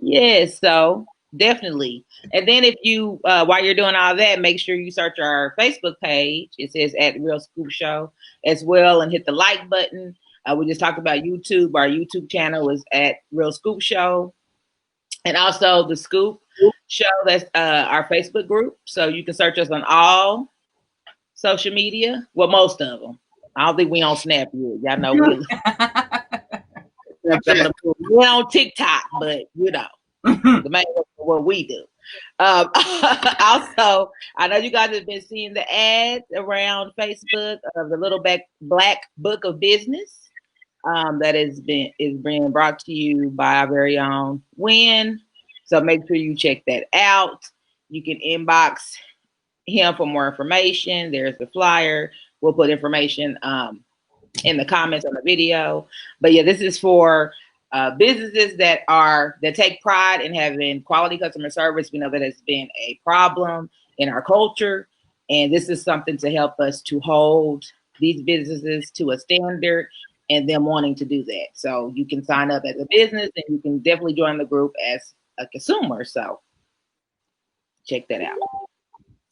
Yes, so definitely. And then if you, while you're doing all that, make sure you search our Facebook page. It says at Real Scoop Show as well, and hit the like button. We just talked about YouTube. Our YouTube channel is at Real Scoop Show, and also the Scoop Show. That's our Facebook group. So you can search us on all social media. Well, most of them. I don't think we on Snap yet. Y'all know we're on TikTok, but you know. The main what we do. Also, I know you guys have been seeing the ads around Facebook of the little black book of business that is being brought to you by our very own Win. So make sure you check that out. You can inbox him for more information. There's the flyer. We'll put information in the comments on the video. But yeah, this is for businesses that take pride in having quality customer service. We know that it's been a problem in our culture, and this is something to help us to hold these businesses to a standard and them wanting to do that. So you can sign up as a business, and you can definitely join the group as a consumer. So check that out.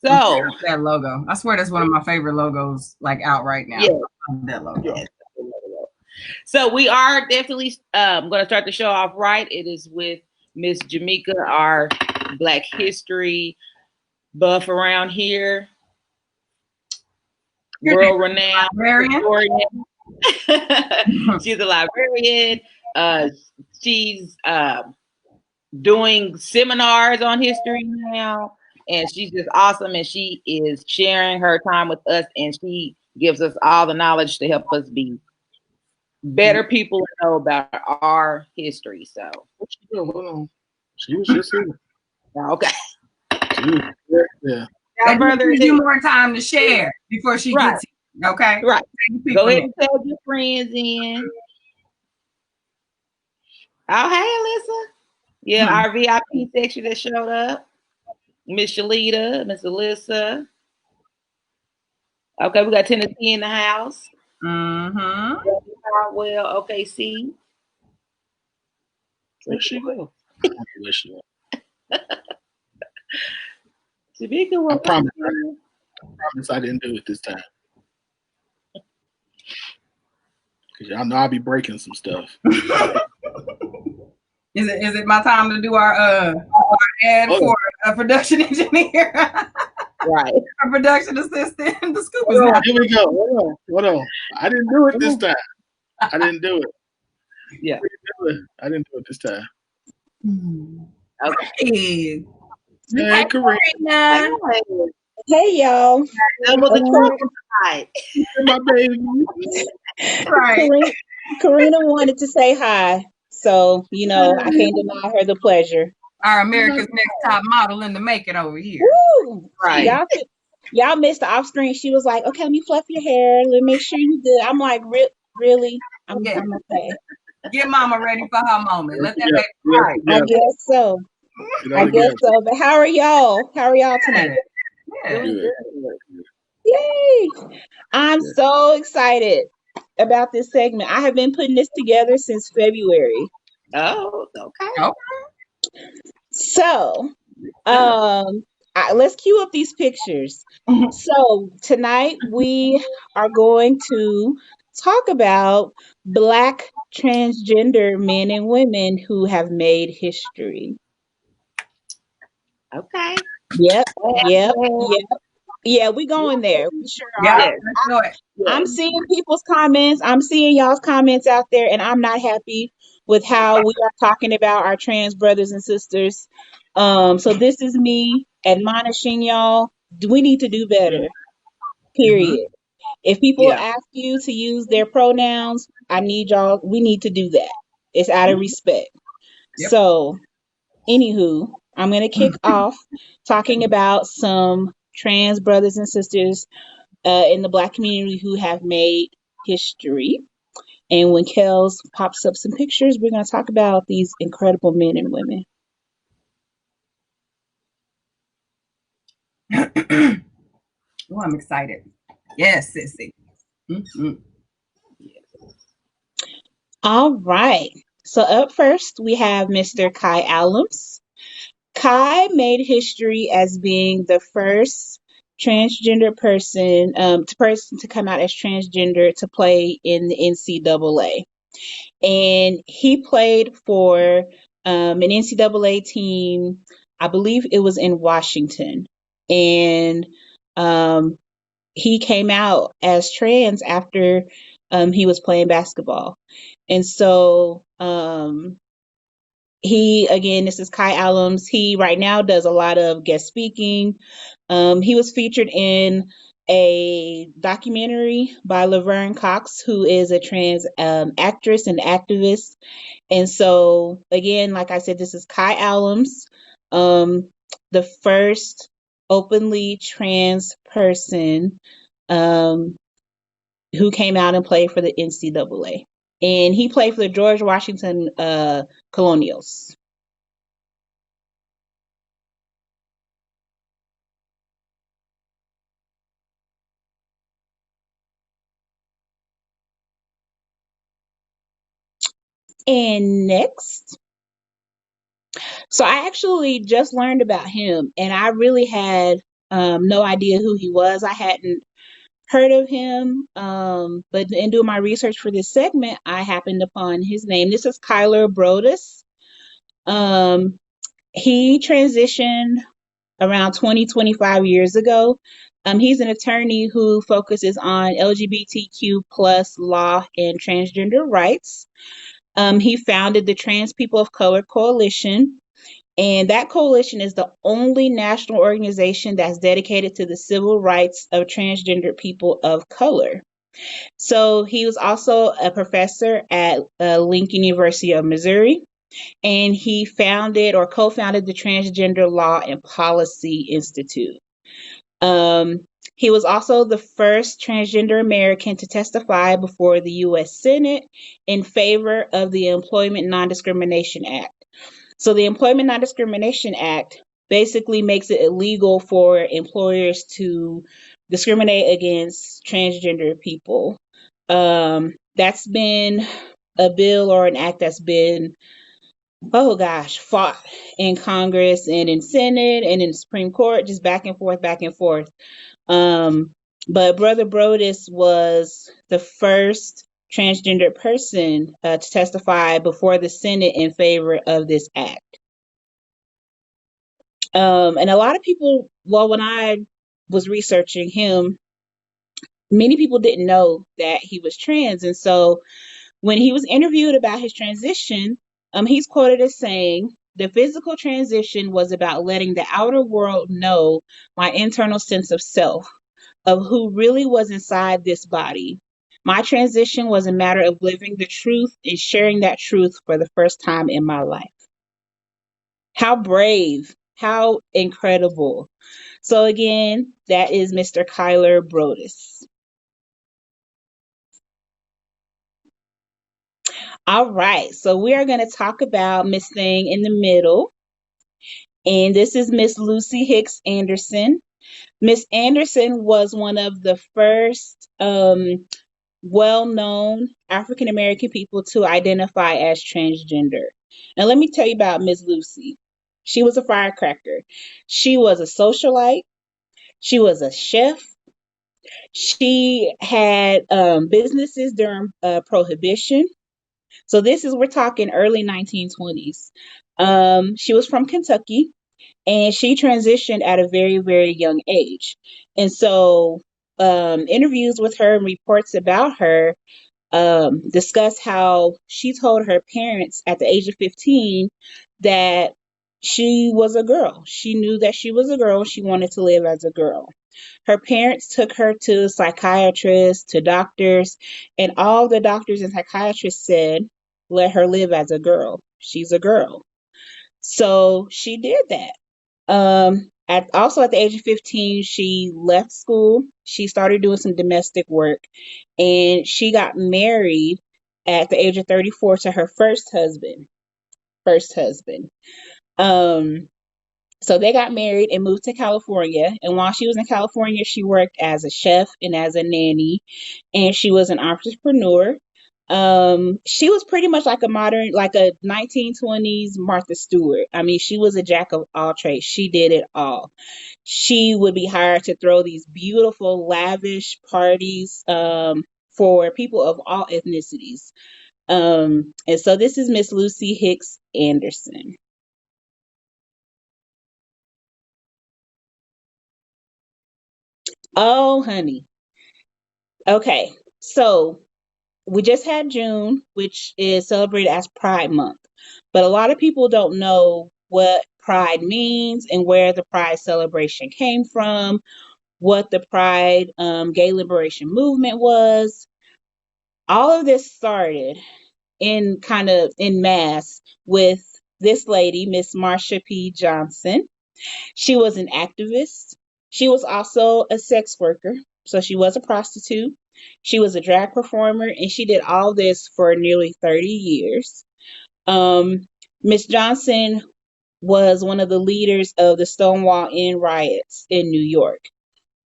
So that logo, I swear that's one of my favorite logos, like out right now. Yeah, that logo. Yes. So we are definitely going to start the show off right. It is with Miss Jameka, our Black History buff around here, world-renowned librarian. She's a librarian. She's doing seminars on history now, and she's just awesome. And she is sharing her time with us, and she gives us all the knowledge to help us be better people to know about our history. So what she doing? Hold on. She was just here. Okay. Yeah. That gives you more time to share before she gets here. Okay. Right. Go ahead and tell your friends in. Oh, hey, Alyssa. Yeah, our VIP section that showed up. Miss Shalita, Miss Alyssa. Okay, we got Tennessee in the house. Mm-hmm. Well, okay, see. Where'd she go? I promise I didn't do it this time. Because y'all know I'll be breaking some stuff. Is it my time to do our ad for a production engineer? Right. A production assistant. The scoop is here we go. Hold on. I didn't do it this time. I didn't do it. Yeah. I didn't do it this time. Okay. Hey, Karina. Hey, y'all. My baby. Right. Karina wanted to say hi. So, you know, I can't deny her the pleasure. Our America's Next Top Model in the making over here. Woo! Right. Y'all missed the off screen. She was like, okay, let me fluff your hair. Let me make sure you good. I'm like, really? I'm okay. Get mama ready for her moment. Let that baby right. I guess so. But how are y'all? How are y'all tonight? Good. Yay! I'm so excited about this segment. I have been putting this together since February. Oh, okay. So, let's cue up these pictures. So tonight we are going to talk about Black transgender men and women who have made history. Okay. Yep. Yeah, we going there. We sure are. I'm seeing people's comments. I'm seeing y'all's comments out there, and I'm not happy with how we are talking about our trans brothers and sisters. So this is me admonishing y'all. We need to do better. Period. If people ask you to use their pronouns, I need y'all. We need to do that. It's out of respect. So, anywho, I'm going to kick off talking about some trans brothers and sisters in the Black community who have made history. And when Kels pops up some pictures, we're going to talk about these incredible men and women. Oh, I'm excited. Yes, sissy. All right. So up first, we have Mr. Kai Allums. Kai made history as being the first transgender person to come out as transgender to play in the NCAA. And he played for an NCAA team, I believe it was in Washington. And um, he came out as trans after he was playing basketball. And so this is Kai Allums. He right now does a lot of guest speaking. He was featured in a documentary by Laverne Cox, who is a trans actress and activist. And so, again, like I said, this is Kai Allums, the first openly trans person um, who came out and played for the NCAA. And he played for the George Washington Colonials. And next, so I actually just learned about him, and I really had no idea who he was. I hadn't heard of him, but in doing my research for this segment, I happened upon his name. This is Kyler Brodus. He transitioned around 25 years ago. He's an attorney who focuses on LGBTQ plus law and transgender rights. He founded the Trans People of Color Coalition, and that coalition is the only national organization that's dedicated to the civil rights of transgender people of color. So he was also a professor at Lincoln University of Missouri, and he founded or co-founded the Transgender Law and Policy Institute. He was also the first transgender American to testify before the U.S. Senate in favor of the Employment Non-Discrimination Act. So the Employment Non-Discrimination Act basically makes it illegal for employers to discriminate against transgender people. That's been a bill or an act that's been, fought in Congress and in Senate and in the Supreme Court, just back and forth, back and forth. But Brother Brodus was the first transgender person to testify before the Senate in favor of this act. And a lot of people, well, when I was researching him, many people didn't know that he was trans. And so when he was interviewed about his transition, he's quoted as saying, "The physical transition was about letting the outer world know my internal sense of self, of who really was inside this body. My transition was a matter of living the truth and sharing that truth for the first time in my life." How brave, how incredible. So again, that is Mr. Kyler Brodus. All right, so we are going to talk about Miss Thing in the middle. And this is Miss Lucy Hicks Anderson. Miss Anderson was one of the first well-known African American people to identify as transgender. Now, let me tell you about Miss Lucy. She was a firecracker. She was a socialite. She was a chef. She had businesses during Prohibition. So we're talking early 1920s. She was from Kentucky, and she transitioned at a very, very young age. And so interviews with her and reports about her discuss how she told her parents at the age of 15 that she was a girl. She knew that she was a girl. She wanted to live as a girl. Her parents took her to psychiatrists, to doctors, and all the doctors and psychiatrists said, let her live as a girl. She's a girl. So she did that. At the age of 15, she left school. She started doing some domestic work, and she got married at the age of 34 to her first husband. So they got married and moved to California. And while she was in California, she worked as a chef and as a nanny, and she was an entrepreneur. She was pretty much like a modern, like a 1920s Martha Stewart. I mean, she was a jack of all trades. She did it all. She would be hired to throw these beautiful, lavish parties for people of all ethnicities. And so this is Miss Lucy Hicks Anderson. Oh, honey. Okay, so we just had June, which is celebrated as Pride Month. But a lot of people don't know what Pride means and where the Pride celebration came from, what the Pride gay liberation movement was. All of this started in kind of in mass with this lady, Miss Marsha P. Johnson. She was an activist. She was also a sex worker. So she was a prostitute. She was a drag performer, and she did all this for nearly 30 years. Miss Johnson was one of the leaders of the Stonewall Inn riots in New York.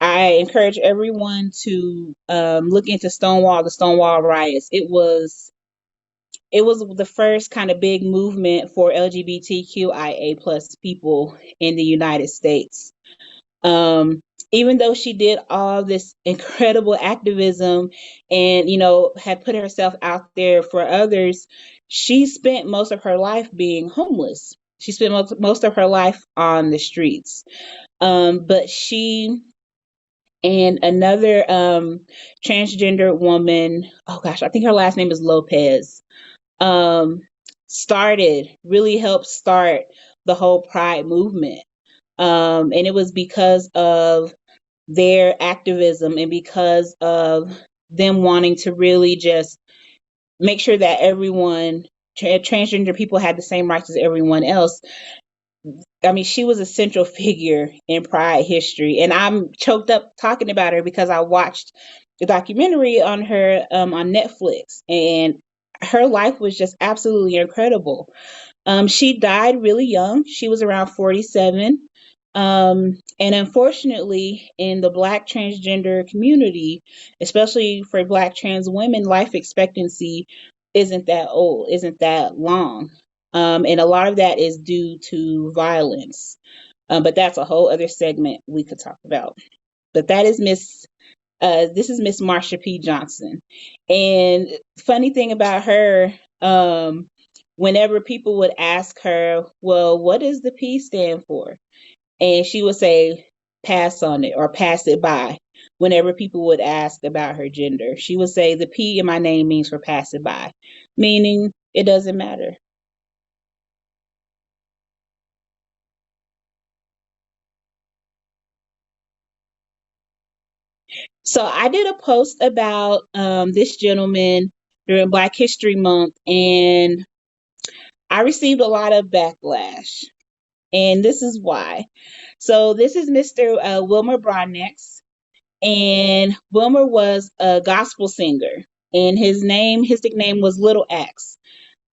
I encourage everyone to look into the Stonewall riots. It was the first kind of big movement for LGBTQIA plus people in the United States. Um, Even though she did all this incredible activism and, had put herself out there for others, she spent most of her life being homeless. She spent most of her life on the streets. But she and another transgender woman, oh gosh, I think her last name is Lopez, um, really helped start the whole Pride movement. And it was because of their activism and because of them wanting to really just make sure that everyone, transgender people, had the same rights as everyone else. I mean, she was a central figure in Pride history, and I'm choked up talking about her because I watched the documentary on her on Netflix, and her life was just absolutely incredible. She died really young. She was around 47. And unfortunately, in the Black transgender community, especially for Black trans women, life expectancy isn't that old, isn't that long. And a lot of that is due to violence. But that's a whole other segment we could talk about. But that is this is Miss Marsha P. Johnson. And funny thing about her, whenever people would ask her, well, what does the P stand for? And she would say, pass on it or pass it by. Whenever people would ask about her gender, she would say, the P in my name means for pass it by, meaning it doesn't matter. So I did a post about this gentleman during Black History Month, and I received a lot of backlash. And this is why. So this is Mr. Wilmer Broadnax, and Wilmer was a gospel singer, and his nickname was Little Axe,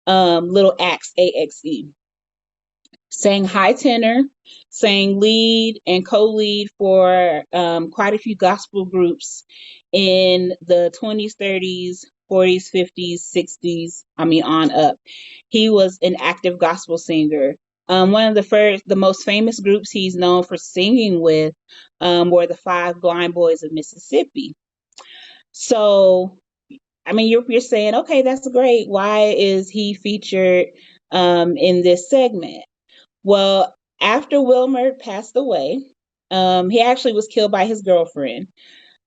Little Axe, AXE. Sang high tenor, sang lead and co-lead for quite a few gospel groups in the 20s, 30s, 40s, 50s, 60s, on up. He was an active gospel singer. One of the most famous groups he's known for singing with were the Five Blind Boys of Mississippi. So, you're saying, okay, that's great. Why is he featured in this segment? Well, after Wilmer passed away, he actually was killed by his girlfriend.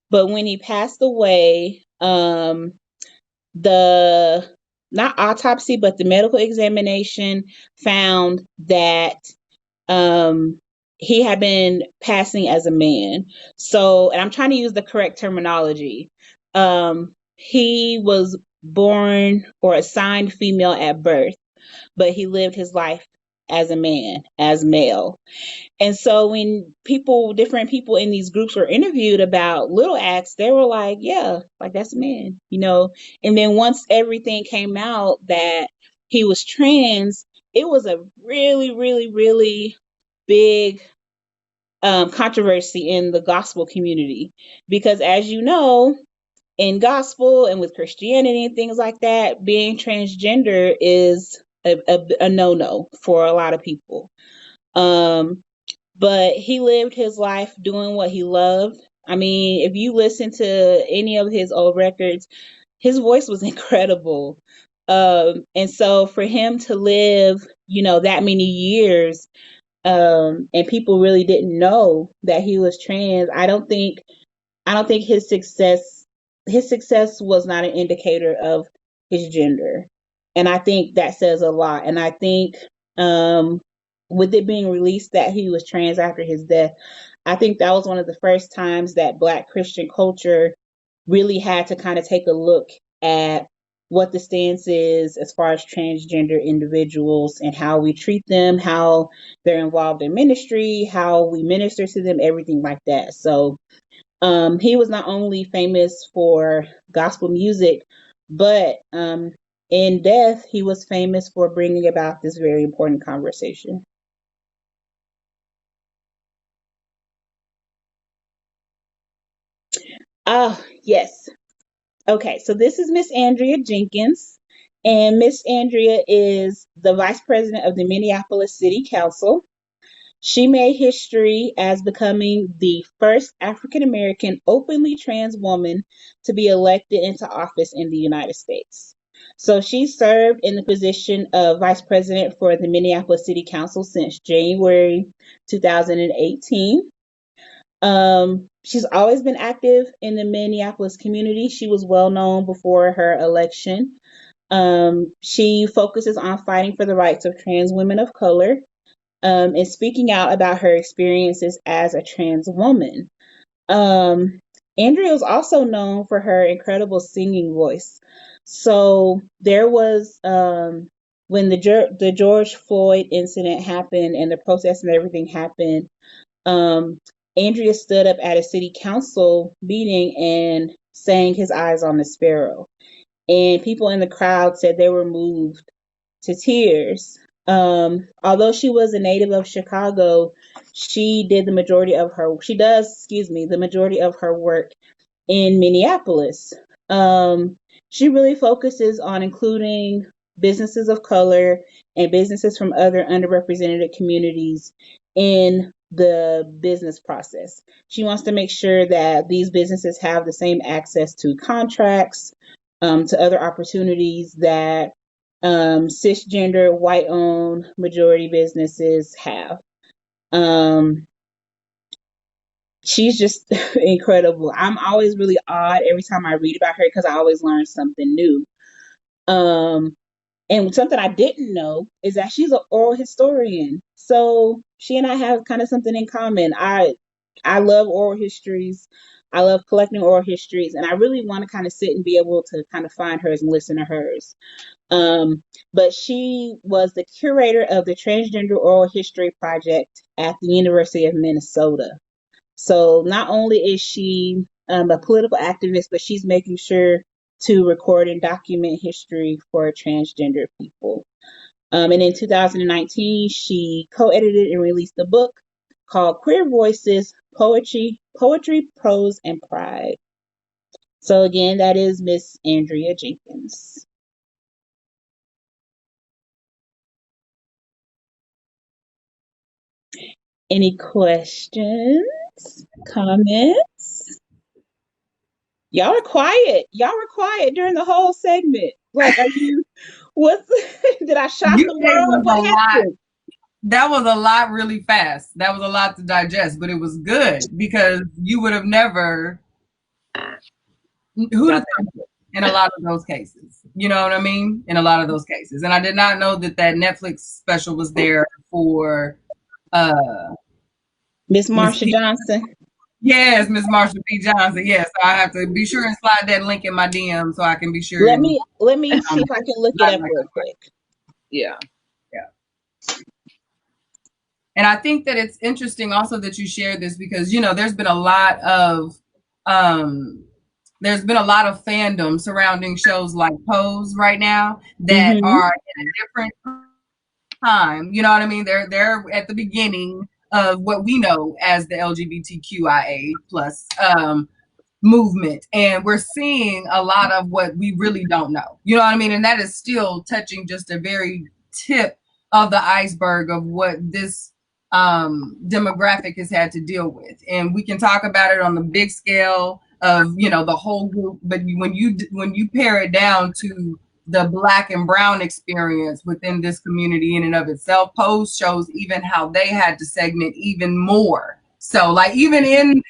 But when he passed away, the not autopsy, but the medical examination found that he had been passing as a man. So, and I'm trying to use the correct terminology. He was born or assigned female at birth, but he lived his life as a man, as male. And so when different people in these groups were interviewed about Little Axe, they were like, yeah, like that's a man. And then once everything came out that he was trans, it was a really, really, really big controversy in the gospel community. Because as you know, in gospel and with Christianity and things like that, being transgender is a no-no for a lot of people. But he lived his life doing what he loved. I mean, if you listen to any of his old records, his voice was incredible. And so for him to live, that many years, and people really didn't know that he was trans, I don't think his success was not an indicator of his gender. And I think that says a lot. And I think um with it being released that he was trans after his death, I think that was one of the first times that Black Christian culture really had to kind of take a look at what the stance is as far as transgender individuals and how we treat them, how they're involved in ministry, how we minister to them, everything like that. So he was not only famous for gospel music, but in death, he was famous for bringing about this very important conversation. Ah, yes. Okay, so this is Miss Andrea Jenkins, and Miss Andrea is the vice president of the Minneapolis City Council. She made history as becoming the first African American openly trans woman to be elected into office in the United States. So she served in the position of vice president for the Minneapolis City Council since January 2018. She's always been active in the Minneapolis community. She was well known before her election. She focuses on fighting for the rights of trans women of color, and speaking out about her experiences as a trans woman. Andrea was also known for her incredible singing voice. So there was when the George Floyd incident happened and the protests and everything happened. Andrea stood up at a city council meeting and sang "His Eyes on the Sparrow," and people in the crowd said they were moved to tears. Although she was a native of Chicago, she does, the majority of her work in Minneapolis. She really focuses on including businesses of color and businesses from other underrepresented communities in the business process. She wants to make sure that these businesses have the same access to contracts, to other opportunities that cisgender, white-owned majority businesses have. She's just incredible. I'm always really awed every time I read about her because I always learn something new. And something I didn't know is that she's an oral historian. So she and I have kind of something in common. I love oral histories. I love collecting oral histories, and I really want to kind of sit and be able to kind of find hers and listen to hers. But she was the curator of the Transgender Oral History Project at the University of Minnesota. So not only is she a political activist, but she's making sure to record and document history for transgender people. And in 2019, she co-edited and released a book called Queer Voices, Poetry, Prose, and Pride. So again, that is Miss Andrea Jenkins. Any questions, comments? Y'all are quiet. Y'all were quiet during the whole segment. Like, did I shock the world? What happened? That was a lot really fast. That was a lot to digest, but it was good because you would have never, who'd have thought in a lot of those cases. You know what I mean? In a lot of those cases. And I did not know that Netflix special was there for Miss Marsha Johnson. Yes, Miss Marsha P. Johnson. Yes, I have to be sure and slide that link in my DM so I can be sure. Let me see if I can look it up real quick. Yeah. And I think that it's interesting also that you shared this because there's been a lot of fandom surrounding shows like Pose right now that are in a different time. You know what I mean? They're at the beginning of what we know as the LGBTQIA plus movement, and we're seeing a lot of what we really don't know. You know what I mean? And that is still touching just a very tip of the iceberg of what this demographic has had to deal with. And we can talk about it on the big scale of, you know, the whole group, but when you pare it down to the Black and brown experience within this community in and of itself, Pose shows even how they had to segment even more. So like even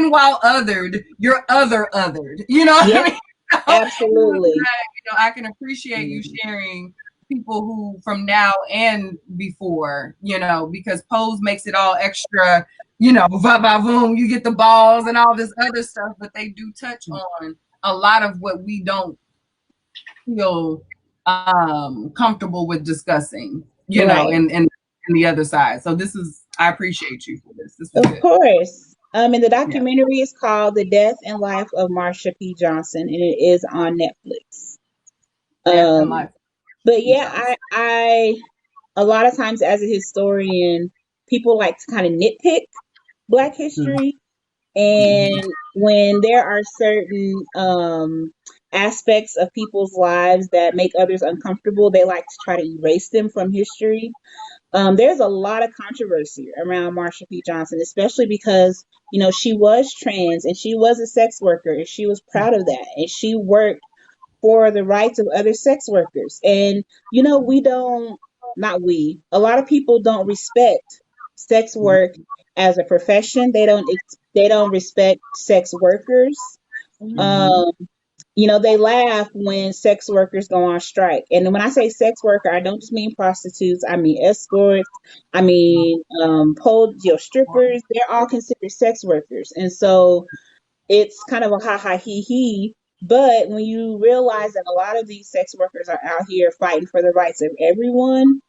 while othered, you're othered, you know what I mean? So, absolutely. you know, I can appreciate you sharing people who from now and before, you know, because Pose makes it all extra, you know, va-va-voom, you get the balls and all this other stuff, but they do touch on a lot of what we don't feel comfortable with discussing, you know, and the other side. So this is, I appreciate you for this. This was of good. course. And the documentary is called The Death and Life of Marsha P. Johnson, and it is on Netflix. But yeah, I a lot of times as a historian, people like to kind of nitpick Black history. And when there are certain aspects of people's lives that make others uncomfortable, they like to try to erase them from history. There's a lot of controversy around Marsha P. Johnson, especially because, you know, she was trans and she was a sex worker and she was proud of that. And she worked for the rights of other sex workers. And, you know, a lot of people don't respect sex work as a profession. They don't respect sex workers. You know, they laugh when sex workers go on strike. And when I say sex worker, I don't just mean prostitutes. I mean escorts. I mean strippers. They're all considered sex workers. And so it's kind of a ha ha he he. But when you realize that a lot of these sex workers are out here fighting for the rights of everyone,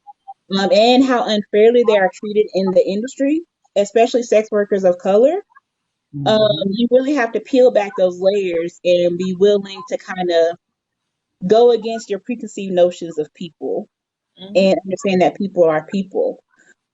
and how unfairly they are treated in the industry, especially sex workers of color, you really have to peel back those layers and be willing to kind of go against your preconceived notions of people and understand that people are people.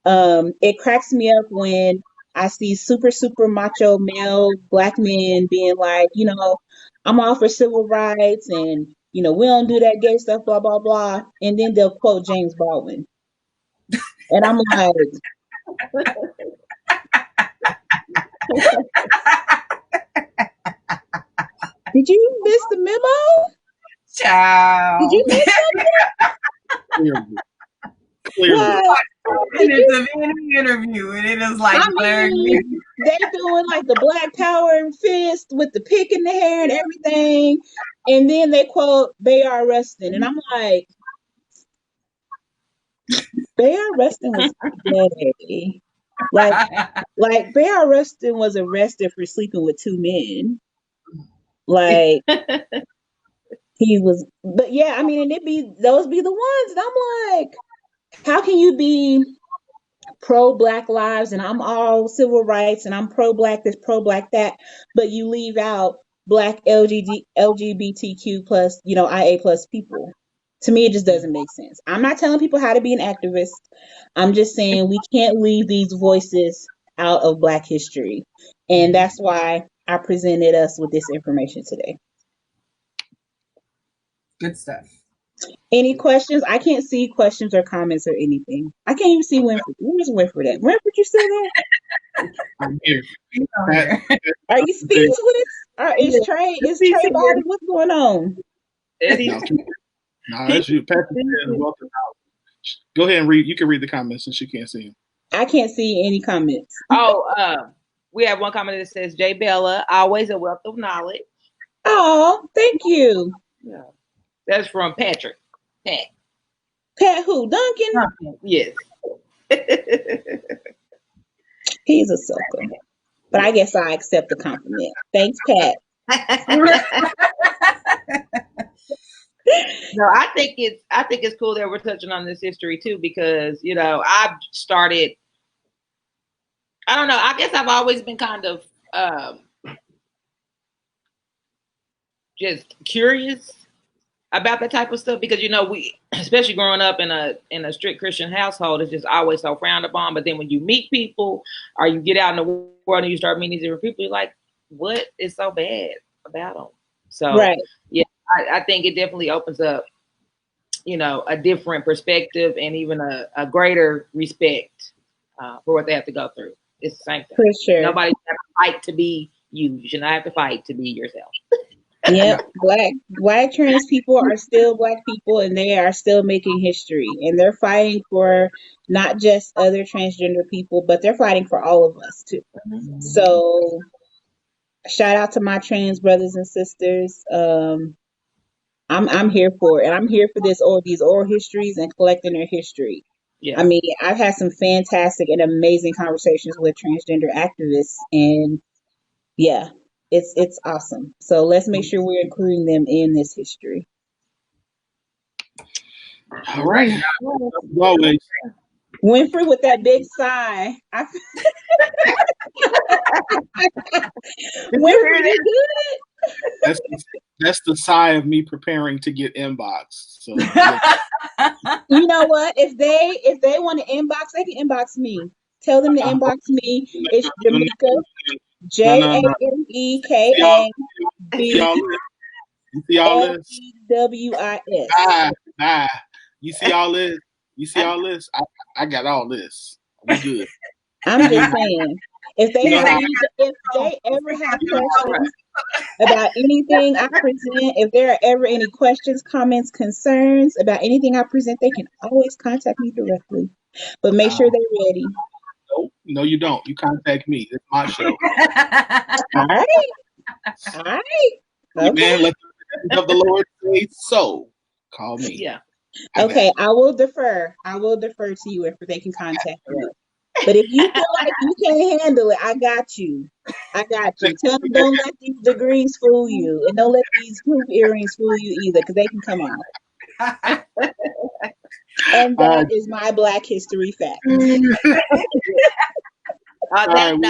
It cracks me up when I see super macho male Black men being like, you know, I'm all for civil rights and, you know, we don't do that gay stuff, blah, blah, blah. And then they'll quote James Baldwin. And I'm like, did you miss the memo? Ciao. Did you miss something? Clearly. It's an interview, and it is like they're doing like the Black Power fist with the pick in the hair and everything, and then they quote Bayard Rustin, and I'm like, Bayard Rustin was gay. Like Bayard Rustin was arrested for sleeping with two men. Like he was, but yeah, I mean, and those be the ones, and I'm like, how can you be pro Black lives and I'm all civil rights and I'm pro Black this, pro Black that, but you leave out Black LGBTQ plus, you know, IA plus people? To me, it just doesn't make sense. I'm not telling people how to be an activist. I'm just saying we can't leave these voices out of Black history. And that's why I presented us with this information today. Good stuff. Any questions? I can't see questions or comments or anything. I can't even see Winfrey. Where's Winfrey at? Winfrey, you still there? I'm here. Are you speechless? Is Trey bothered? What's going on? No, that's you. Patrick, welcome out. Go ahead and read. You can read the comments since you can't see them. I can't see any comments. We have one comment that says, J Bella, always a wealth of knowledge. Oh, thank you. Yeah. That's from Patrick. Pat who? Duncan? Yes. He's a sucker. But I guess I accept the compliment. Thanks, Pat. No, I think it's cool that we're touching on this history too, because, you know, I don't know, I guess I've always been kind of just curious about that type of stuff, because, you know, we, especially growing up in a strict Christian household, it's just always so frowned upon. But then when you meet people or you get out in the world and you start meeting these different people, you're like, what is so bad about them. So Right. yeah, I think it definitely opens up, a different perspective and even a greater respect for what they have to go through. It's the same thing. For sure. Nobody should have to fight to be you. You should not have to fight to be yourself. Yep. Black trans people are still Black people, and they are still making history, and they're fighting for not just other transgender people, but they're fighting for all of us too. So shout out to my trans brothers and sisters. I'm here for it, and I'm here for these oral histories and collecting their history. Yeah. I mean, I've had some fantastic and amazing conversations with transgender activists, and yeah, it's awesome. So let's make sure we're including them in this history. All right. Always. Winfrey with that big sigh. Winfrey, you good? That's the sigh of me preparing to get inboxed. So you know what? If they want to inbox, they can inbox me. Tell them to inbox me. It's Jameka, Jameka You see all this? Lewis. Nah. You see all this? You see all this? I got all this. We good. I'm just saying. If they ever have questions about anything I present, if there are ever any questions, comments, concerns about anything I present, they can always contact me directly. But make sure they're ready. No, you don't. You contact me. It's my show. All right. Okay. Man, let the of the Lord say so. Call me. Yeah. Okay, I will defer. To you if they can contact you. But if you feel like you can't handle it, I got you. Tell them don't let these degrees fool you, and don't let these hoop earrings fool you either, because they can come off. And that is my Black History fact. That